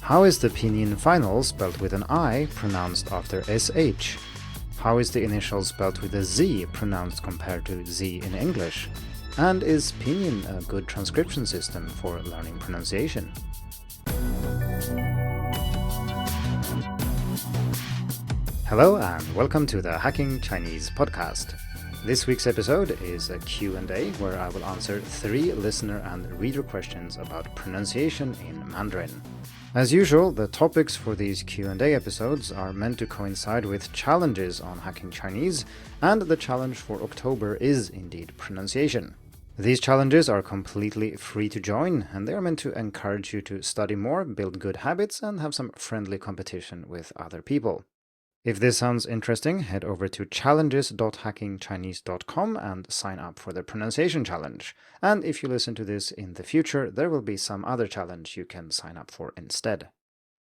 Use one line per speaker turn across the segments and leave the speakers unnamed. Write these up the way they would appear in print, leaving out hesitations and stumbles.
How is the pinyin final spelled with an I pronounced after SH? How is the initial spelled with a Z pronounced compared to Z in English? And is Pinyin a good transcription system for learning pronunciation? Hello and welcome to the Hacking Chinese podcast. This week's episode is a Q&A where I will answer 3 listener and reader questions about pronunciation in Mandarin. As usual, the topics for these Q&A episodes are meant to coincide with challenges on Hacking Chinese, and the challenge for October is indeed pronunciation. These challenges are completely free to join, and they are meant to encourage you to study more, build good habits, and have some friendly competition with other people. If this sounds interesting, head over to challenges.hackingchinese.com and sign up for the pronunciation challenge. And if you listen to this in the future, there will be some other challenge you can sign up for instead.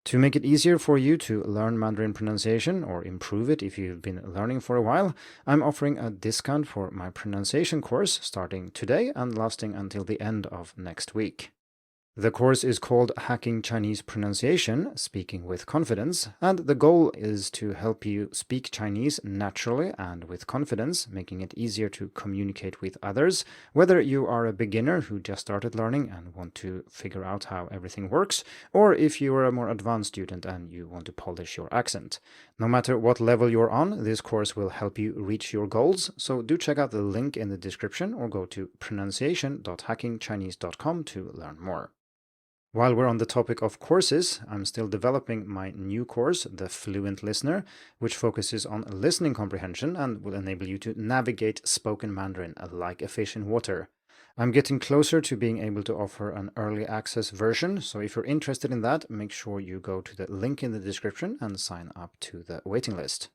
To make it easier for you to learn Mandarin pronunciation, or improve it if you've been learning for a while, I'm offering a discount for my pronunciation course starting today and lasting until the end of next week. The course is called Hacking Chinese Pronunciation, Speaking with Confidence, and the goal is to help you speak Chinese naturally and with confidence, making it easier to communicate with others, whether you are a beginner who just started learning and want to figure out how everything works, or if you are a more advanced student and you want to polish your accent. No matter what level you're on, this course will help you reach your goals, so do check out the link in the description or go to pronunciation.hackingchinese.com to learn more. While we're on the topic of courses, I'm still developing my new course, The Fluent Listener, which focuses on listening comprehension and will enable you to navigate spoken Mandarin like a fish in water. I'm getting closer to being able to offer an early access version, so if you're interested in that, make sure you go to the link in the description and sign up to the waiting list.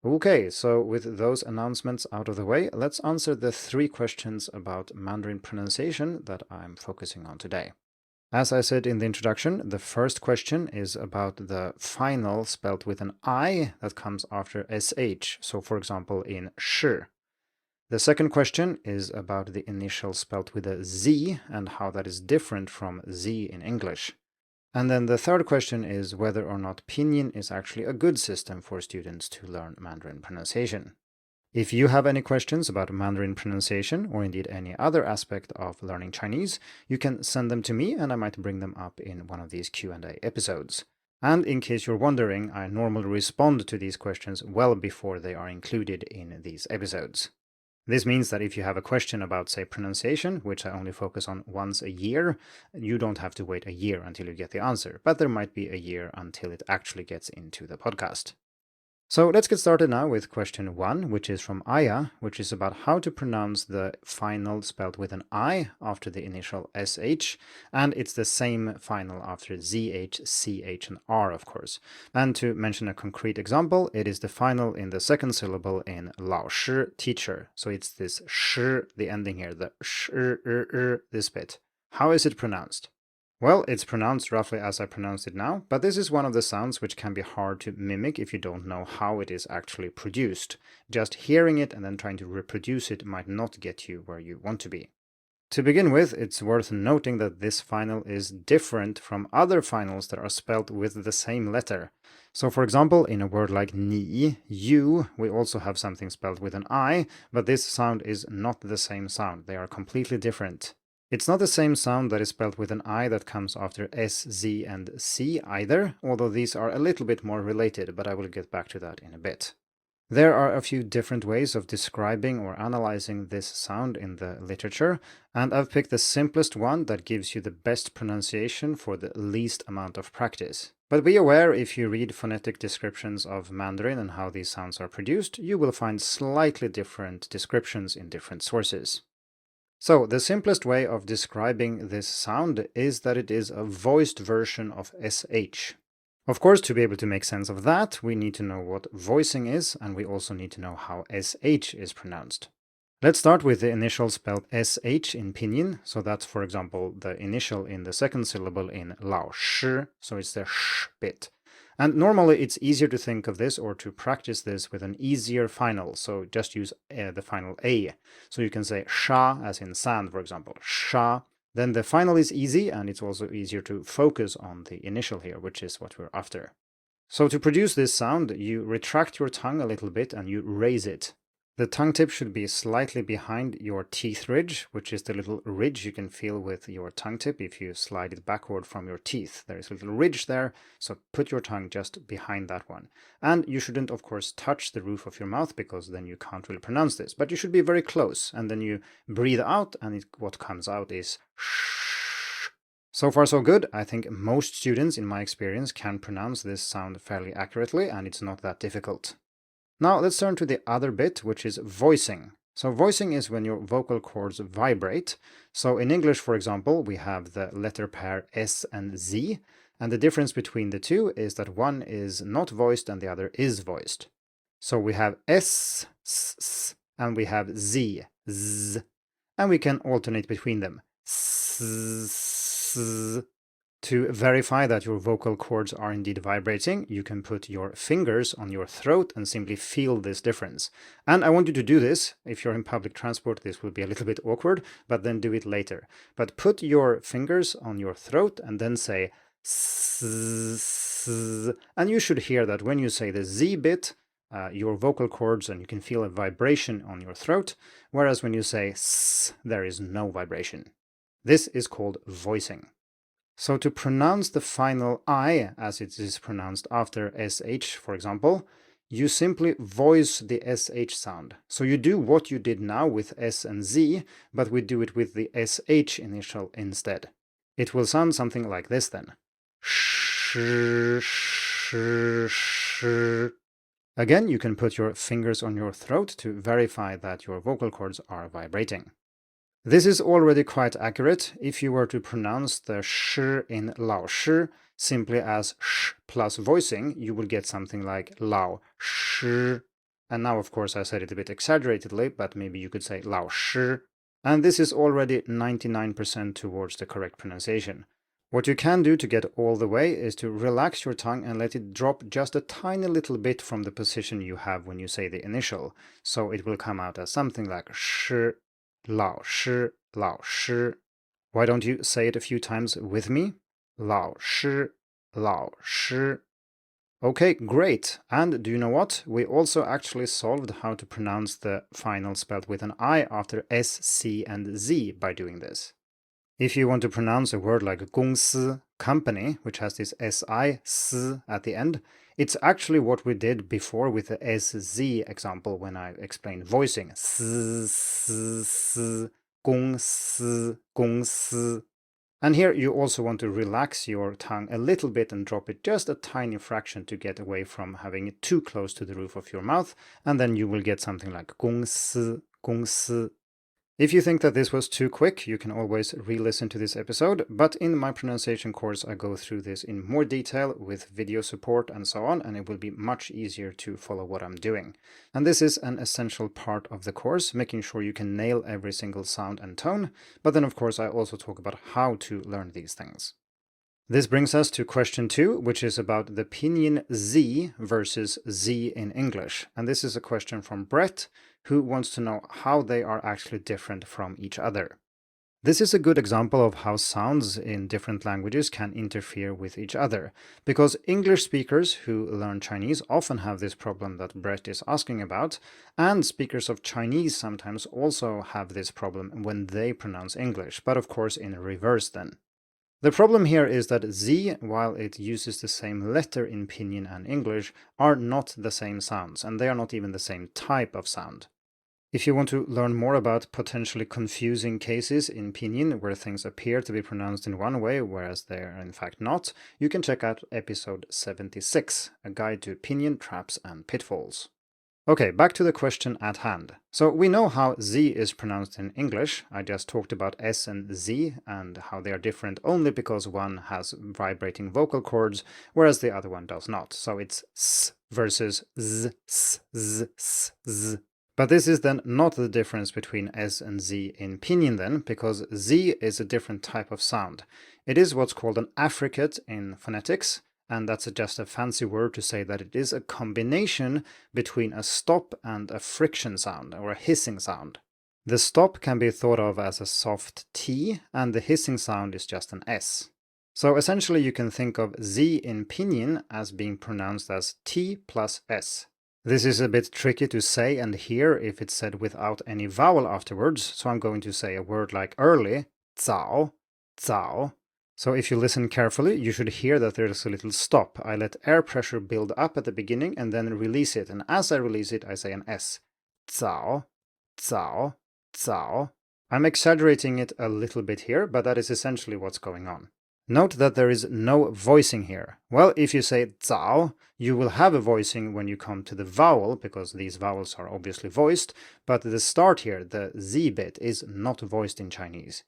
Okay, so with those announcements out of the way, let's answer the 3 questions about Mandarin pronunciation that I'm focusing on today. As I said in the introduction, the first question is about the final spelled with an I that comes after SH, so for example in shi. The second question is about the initial spelled with a Z and how that is different from Z in English. And then the third question is whether or not Pinyin is actually a good system for students to learn Mandarin pronunciation. If you have any questions about Mandarin pronunciation, or indeed any other aspect of learning Chinese, you can send them to me and I might bring them up in one of these Q&A episodes. And in case you're wondering, I normally respond to these questions well before they are included in these episodes. This means that if you have a question about, say, pronunciation, which I only focus on once a year, you don't have to wait a year until you get the answer, but there might be a year until it actually gets into the podcast. So let's get started now with question 1, which is from Aya, which is about how to pronounce the final spelled with an I after the initial SH, and it's the same final after ZH, CH, and R, of course. And to mention a concrete example, it is the final in the second syllable in 老师, teacher. So it's this sh, the ending here, the sh, this bit. How is it pronounced? Well, it's pronounced roughly as I pronounced it now, but this is one of the sounds which can be hard to mimic if you don't know how it is actually produced. Just hearing it and then trying to reproduce it might not get you where you want to be. To begin with, it's worth noting that this final is different from other finals that are spelled with the same letter. So for example, in a word like ni, you, we also have something spelled with an I, but this sound is not the same sound. They are completely different. It's not the same sound that is spelled with an I that comes after S, Z, and C either, although these are a little bit more related, but I will get back to that in a bit. There are a few different ways of describing or analyzing this sound in the literature, and I've picked the simplest one that gives you the best pronunciation for the least amount of practice. But be aware, if you read phonetic descriptions of Mandarin and how these sounds are produced, you will find slightly different descriptions in different sources. So, the simplest way of describing this sound is that it is a voiced version of SH. Of course, to be able to make sense of that, we need to know what voicing is, and we also need to know how SH is pronounced. Let's start with the initial spelled SH in Pinyin, so that's, for example, the initial in the second syllable in 老师, so it's the sh bit. And normally it's easier to think of this or to practice this with an easier final, so just use the final A. So you can say sha as in sand, for example, sha, Then the final is easy, and it's also easier to focus on the initial here, which is what we're after. So to produce this sound, you retract your tongue a little bit and you raise it. The tongue tip should be slightly behind your teeth ridge, which is the little ridge you can feel with your tongue tip if you slide it backward from your teeth. There is a little ridge there, so put your tongue just behind that one. And you shouldn't, of course, touch the roof of your mouth, because then you can't really pronounce this. But you should be very close, and then you breathe out, and what comes out is shh. So far so good. I think most students, in my experience, can pronounce this sound fairly accurately, and it's not that difficult. Now let's turn to the other bit, which is voicing. So voicing is when your vocal cords vibrate. So in English, for example, we have the letter pair S and Z, and the difference between the two is that one is not voiced and the other is voiced. So we have S, S, S, and we have Z, Z, and we can alternate between them. S, S. To verify that your vocal cords are indeed vibrating, you can put your fingers on your throat and simply feel this difference. And I want you to do this. If you're in public transport, this will be a little bit awkward, but then do it later. But put your fingers on your throat and then say S, and you should hear that when you say the Z bit, your vocal cords, and you can feel a vibration on your throat, whereas when you say S, there is no vibration. This is called voicing. So to pronounce the final I, as it is pronounced after SH, for example, you simply voice the SH sound. So you do what you did now with S and Z, but we do it with the SH initial instead. It will sound something like this then. Sh, sh, sh. Again, you can put your fingers on your throat to verify that your vocal cords are vibrating. This is already quite accurate. If you were to pronounce the sh in 老师 simply as sh plus voicing, you would get something like 老师. And now, of course, I said it a bit exaggeratedly, but maybe you could say 老师. And this is already 99% towards the correct pronunciation. What you can do to get all the way is to relax your tongue and let it drop just a tiny little bit from the position you have when you say the initial. So it will come out as something like sh, 老师, 老师. Why don't you say it a few times with me? 老师, 老师. Okay, great. And do you know what? We also actually solved how to pronounce the final spelled with an I after S, C, and Z by doing this. If you want to pronounce a word like 公司, company, which has this SI, S at the end, it's actually what we did before with the SZ example when I explained voicing. S, S, S, 公司, 公司. And here you also want to relax your tongue a little bit and drop it just a tiny fraction to get away from having it too close to the roof of your mouth, and then you will get something like 公司, 公司. If you think that this was too quick, you can always re-listen to this episode, but in my pronunciation course I go through this in more detail with video support and so on, and it will be much easier to follow what I'm doing. And this is an essential part of the course, making sure you can nail every single sound and tone, but then of course I also talk about how to learn these things. This brings us to question 2, which is about the Pinyin Z versus Z in English. And this is a question from Brett, who wants to know how they are actually different from each other. This is a good example of how sounds in different languages can interfere with each other, because English speakers who learn Chinese often have this problem that Brett is asking about, and speakers of Chinese sometimes also have this problem when they pronounce English, but of course in reverse then. The problem here is that Z, while it uses the same letter in Pinyin and English, are not the same sounds, and they are not even the same type of sound. If you want to learn more about potentially confusing cases in Pinyin where things appear to be pronounced in one way, whereas they are in fact not, you can check out episode 76, a guide to Pinyin traps and pitfalls. Okay, back to the question at hand. So we know how Z is pronounced in English. I just talked about S and Z and how they are different only because one has vibrating vocal cords, whereas the other one does not. So it's S versus Z, S, Z, S, Z. But this is then not the difference between S and Z in Pinyin then, because Z is a different type of sound. It is what's called an affricate in phonetics, and that's just a fancy word to say that it is a combination between a stop and a friction sound, or a hissing sound. The stop can be thought of as a soft T, and the hissing sound is just an S. So essentially you can think of Z in Pinyin as being pronounced as T plus S. This is a bit tricky to say and hear if it's said without any vowel afterwards, so I'm going to say a word like early, 早, 早. So if you listen carefully, you should hear that there's a little stop. I let air pressure build up at the beginning and then release it, and as I release it, I say an S. 早, 早, 早. I'm exaggerating it a little bit here, but that is essentially what's going on. Note that there is no voicing here. Well, if you say 早, you will have a voicing when you come to the vowel, because these vowels are obviously voiced, but the start here, the Z bit, is not voiced in Chinese.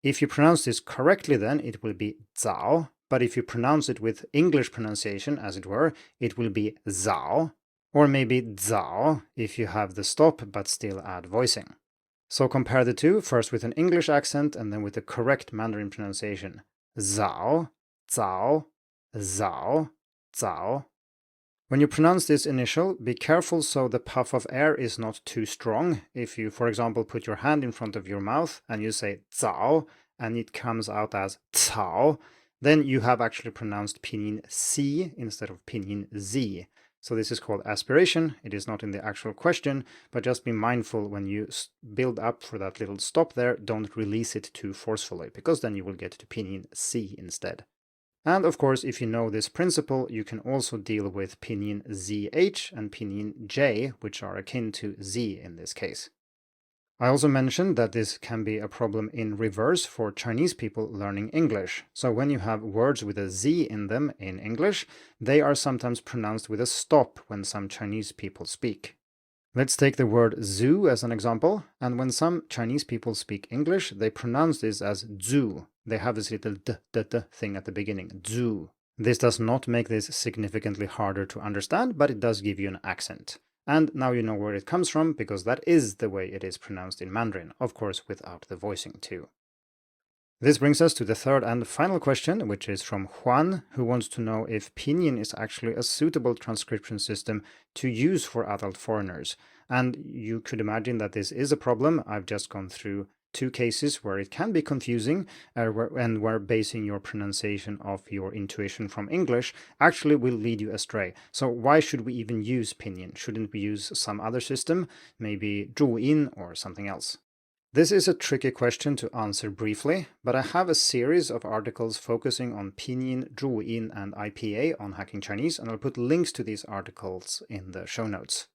If you pronounce this correctly then, it will be 早, but if you pronounce it with English pronunciation, as it were, it will be 早, or maybe 早if you have the stop but still add voicing. So compare the two, first with an English accent and then with the correct Mandarin pronunciation. 早, 早, 早, 早. When you pronounce this initial, be careful so the puff of air is not too strong. If you, for example, put your hand in front of your mouth and you say 早 and it comes out as 草, then you have actually pronounced Pinyin C instead of Pinyin Z. So this is called aspiration. It is not in the actual question, but just be mindful when you build up for that little stop there, don't release it too forcefully, because then you will get to Pinyin C instead. And of course, if you know this principle, you can also deal with Pinyin ZH and Pinyin J, which are akin to Z in this case. I also mentioned that this can be a problem in reverse for Chinese people learning English. So when you have words with a Z in them in English, they are sometimes pronounced with a stop when some Chinese people speak. Let's take the word zoo as an example, and when some Chinese people speak English, they pronounce this as zoo. They have this little d thing at the beginning, zoo. This does not make this significantly harder to understand, but it does give you an accent. And now you know where it comes from, because that is the way it is pronounced in Mandarin, of course without the voicing too. This brings us to the third and final question, which is from Juan, who wants to know if Pinyin is actually a suitable transcription system to use for adult foreigners. And you could imagine that this is a problem. I've just gone through two cases where it can be confusing, and where basing your pronunciation of your intuition from English actually will lead you astray. So why should we even use Pinyin? Shouldn't we use some other system, maybe 注音 or something else? This is a tricky question to answer briefly, but I have a series of articles focusing on Pinyin, 注音 and IPA on Hacking Chinese, and I'll put links to these articles in the show notes.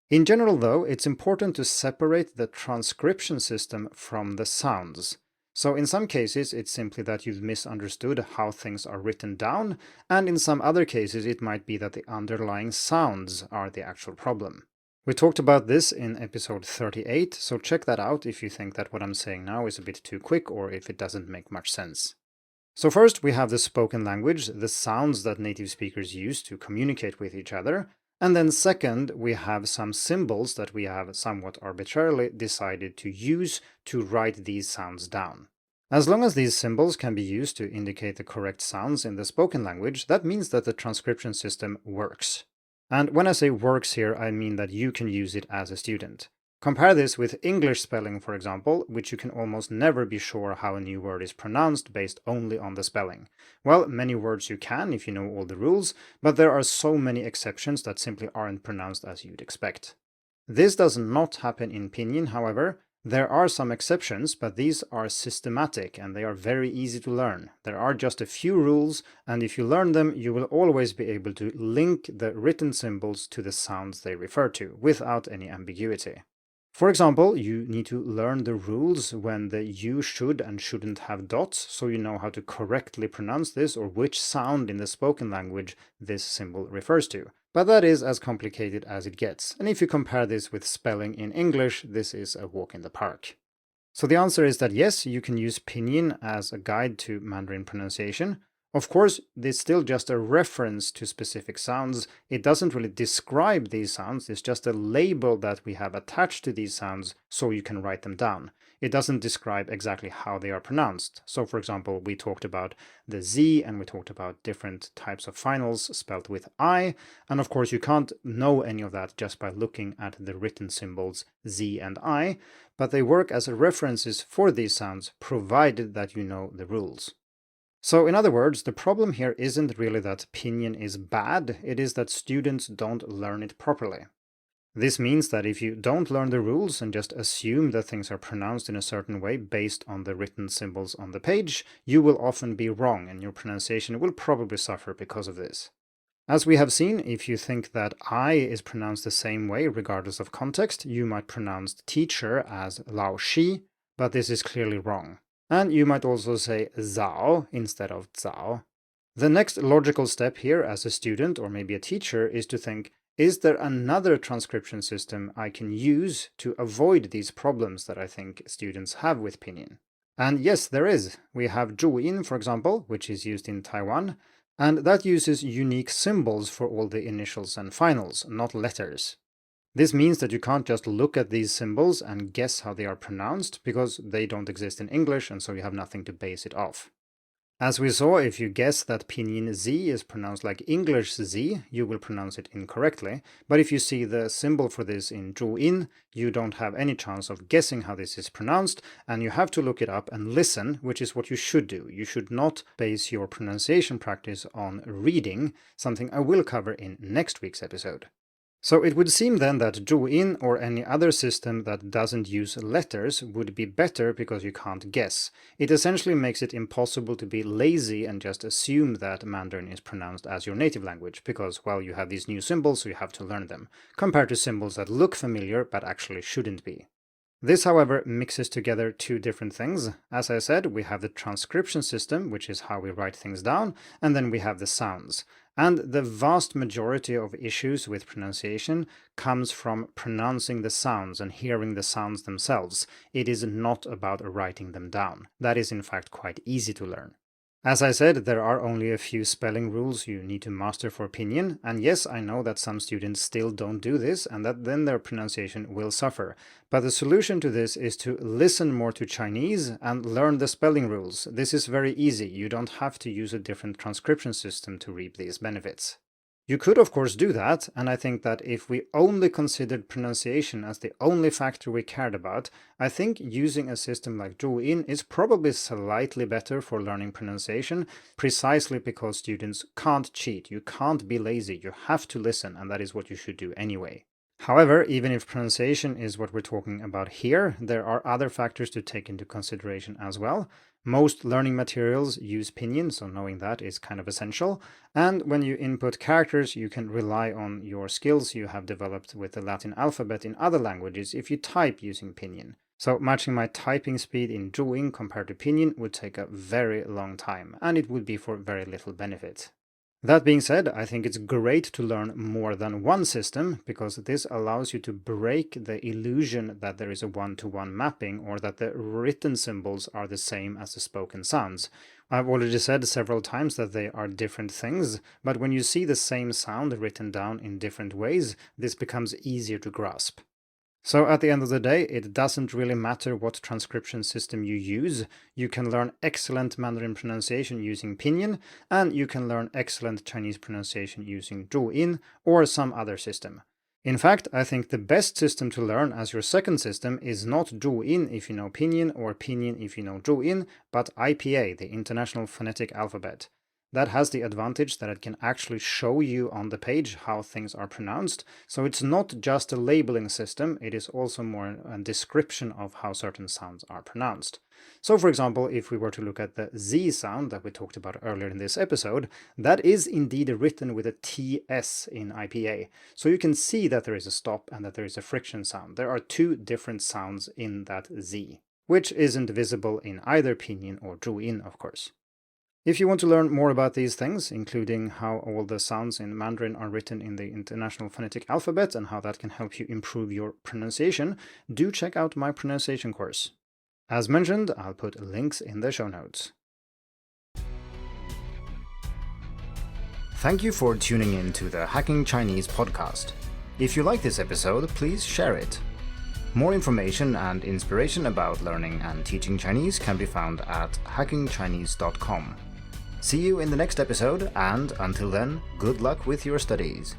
In general, though, it's important to separate the transcription system from the sounds. So in some cases, it's simply that you've misunderstood how things are written down, and in some other cases, it might be that the underlying sounds are the actual problem. We talked about this in episode 38, so check that out if you think that what I'm saying now is a bit too quick or if it doesn't make much sense. So first, we have the spoken language, the sounds that native speakers use to communicate with each other. And then second, we have some symbols that we have somewhat arbitrarily decided to use to write these sounds down. As long as these symbols can be used to indicate the correct sounds in the spoken language, that means that the transcription system works. And when I say works here, I mean that you can use it as a student. Compare this with English spelling, for example, which you can almost never be sure how a new word is pronounced based only on the spelling. Well, many words you can if you know all the rules, but there are so many exceptions that simply aren't pronounced as you'd expect. This does not happen in Pinyin, however. There are some exceptions, but these are systematic and they are very easy to learn. There are just a few rules, and if you learn them, you will always be able to link the written symbols to the sounds they refer to, without any ambiguity. For example, you need to learn the rules when the you should and shouldn't have dots, so you know how to correctly pronounce this or which sound in the spoken language this symbol refers to. But that is as complicated as it gets, and if you compare this with spelling in English, this is a walk in the park. So the answer is that yes, you can use Pinyin as a guide to Mandarin pronunciation. Of course, it's still just a reference to specific sounds. It doesn't really describe these sounds, it's just a label that we have attached to these sounds so you can write them down. It doesn't describe exactly how they are pronounced. So for example, we talked about the Z and we talked about different types of finals spelled with I. And of course, you can't know any of that just by looking at the written symbols Z and I, but they work as references for these sounds, provided that you know the rules. So in other words, the problem here isn't really that Pinyin is bad, it is that students don't learn it properly. This means that if you don't learn the rules and just assume that things are pronounced in a certain way based on the written symbols on the page, you will often be wrong and your pronunciation will probably suffer because of this. As we have seen, if you think that I is pronounced the same way regardless of context, you might pronounce teacher as Lao Shi, but this is clearly wrong. And you might also say Zao instead of Zao. The next logical step here as a student or maybe a teacher is to think, is there another transcription system I can use to avoid these problems that I think students have with Pinyin? And yes, there is. We have Zhuyin, for example, which is used in Taiwan, and that uses unique symbols for all the initials and finals, not letters. This means that you can't just look at these symbols and guess how they are pronounced, because they don't exist in English and so you have nothing to base it off. As we saw, if you guess that Pinyin Z is pronounced like English Z, you will pronounce it incorrectly, but if you see the symbol for this in Zhuyin, you don't have any chance of guessing how this is pronounced, and you have to look it up and listen, which is what you should do. You should not base your pronunciation practice on reading, something I will cover in next week's episode. So it would seem then that Zhuyin or any other system that doesn't use letters would be better because you can't guess. It essentially makes it impossible to be lazy and just assume that Mandarin is pronounced as your native language, because, well, you have these new symbols, so you have to learn them, compared to symbols that look familiar but actually shouldn't be. This, however, mixes together two different things. As I said, we have the transcription system, which is how we write things down, and then we have the sounds. And the vast majority of issues with pronunciation comes from pronouncing the sounds and hearing the sounds themselves. It is not about writing them down. That is in fact quite easy to learn. As I said, there are only a few spelling rules you need to master for Pinyin, and yes, I know that some students still don't do this, and that then their pronunciation will suffer. But the solution to this is to listen more to Chinese and learn the spelling rules. This is very easy. You don't have to use a different transcription system to reap these benefits. You could of course do that, and I think that if we only considered pronunciation as the only factor we cared about, I think using a system like Zhuyin is probably slightly better for learning pronunciation, precisely because students can't cheat, you can't be lazy, you have to listen, and that is what you should do anyway. However, even if pronunciation is what we're talking about here, there are other factors to take into consideration as well. Most learning materials use Pinyin, so knowing that is kind of essential. And when you input characters, you can rely on your skills you have developed with the Latin alphabet in other languages if you type using Pinyin. So matching my typing speed in Zhuyin compared to Pinyin would take a very long time, and it would be for very little benefit. That being said, I think it's great to learn more than one system, because this allows you to break the illusion that there is a one-to-one mapping or that the written symbols are the same as the spoken sounds. I've already said several times that they are different things, but when you see the same sound written down in different ways, this becomes easier to grasp. So at the end of the day, it doesn't really matter what transcription system you use. You can learn excellent Mandarin pronunciation using Pinyin, and you can learn excellent Chinese pronunciation using Zhuyin or some other system. In fact, I think the best system to learn as your second system is not Zhuyin if you know Pinyin or Pinyin if you know Zhuyin, but IPA, the International Phonetic Alphabet. That has the advantage that it can actually show you on the page how things are pronounced. So it's not just a labeling system, it is also more a description of how certain sounds are pronounced. So for example, if we were to look at the Z sound that we talked about earlier in this episode, that is indeed written with a TS in IPA. So you can see that there is a stop and that there is a friction sound. There are two different sounds in that Z, which isn't visible in either Pinyin or Zhuyin, of course. If you want to learn more about these things, including how all the sounds in Mandarin are written in the International Phonetic Alphabet and how that can help you improve your pronunciation, do check out my pronunciation course. As mentioned, I'll put links in the show notes. Thank you for tuning in to the Hacking Chinese podcast. If you like this episode, please share it. More information and inspiration about learning and teaching Chinese can be found at hackingchinese.com. See you in the next episode, and until then, good luck with your studies.